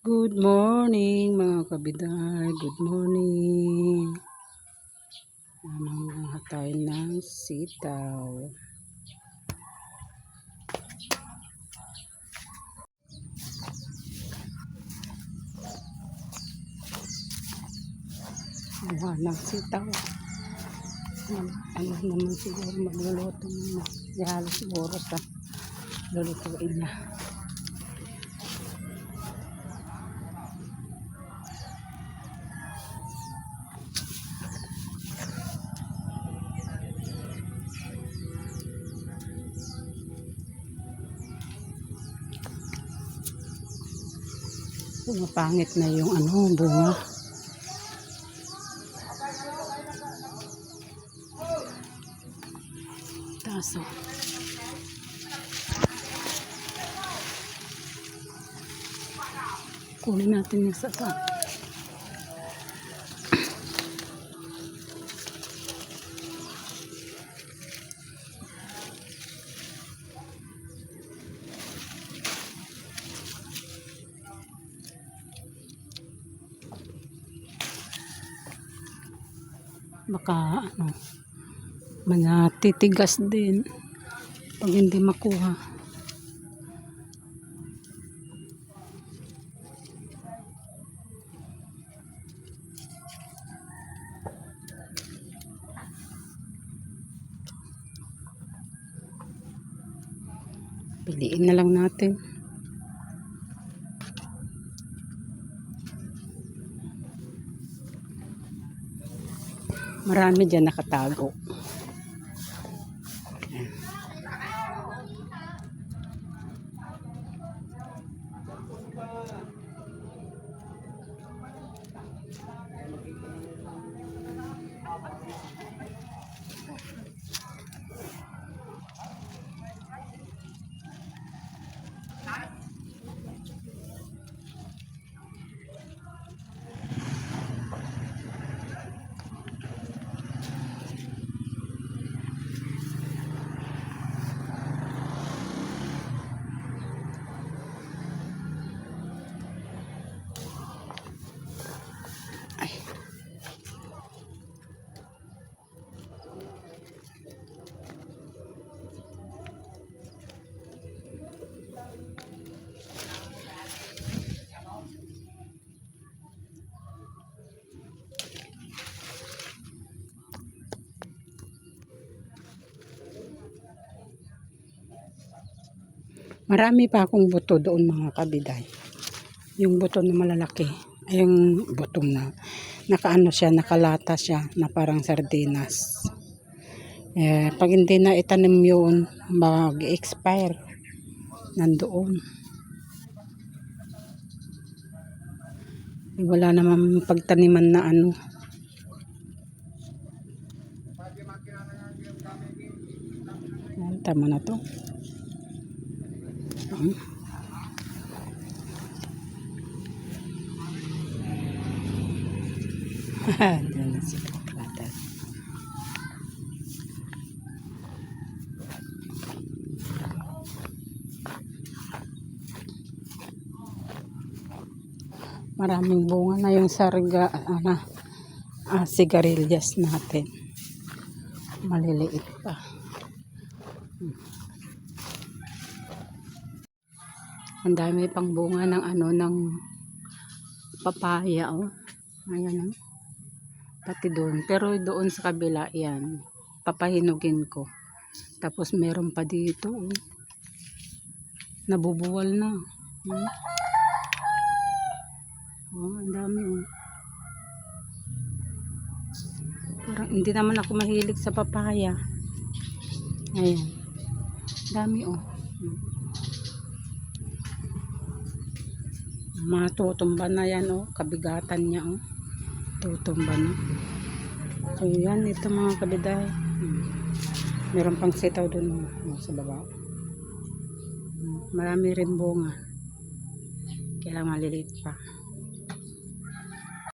Good morning mga kabiday. Good morning. Nangunguha tayo ng sitaw. Kuha ng sitaw. Ano naman siguro magluluto na. Yalo siguro sa lulutuin na. Pumapangit na yung bunga. Taso. Kunin natin yung sapa. Baka manatitigas din pag hindi makuha. Piliin na lang natin. Marami dyan nakatago. Marami pa akong buto doon mga kabiday. Yung buto na malalaki. Ay yung butong na nakaano siya, nakalata siya na parang sardinas. Pag hindi na itanim yun, mag-expire. Nandoon. Wala naman pagtaniman na ano. Tama na to. Diyan na si Katrata. Maraming bunga na yung sigarilyas natin. Maliliit pa. Ang dami pang bunga ng ng papaya, oh. Ayan, oh. Pati doon. Pero doon sa kabila, yan. Papahinugin ko. Tapos meron pa dito, oh. Nabubuwal na. Oh, ang dami, oh. Parang hindi naman ako mahilig sa papaya. Ayan. Dami, oh. Matutumba na yan, oh. Kabigatan niya, oh. Tutumba na. So yan, ito mga kabiday. Meron pang sitaw dun, oh, sa baba. Marami rin bunga. Kailangan maliliit pa.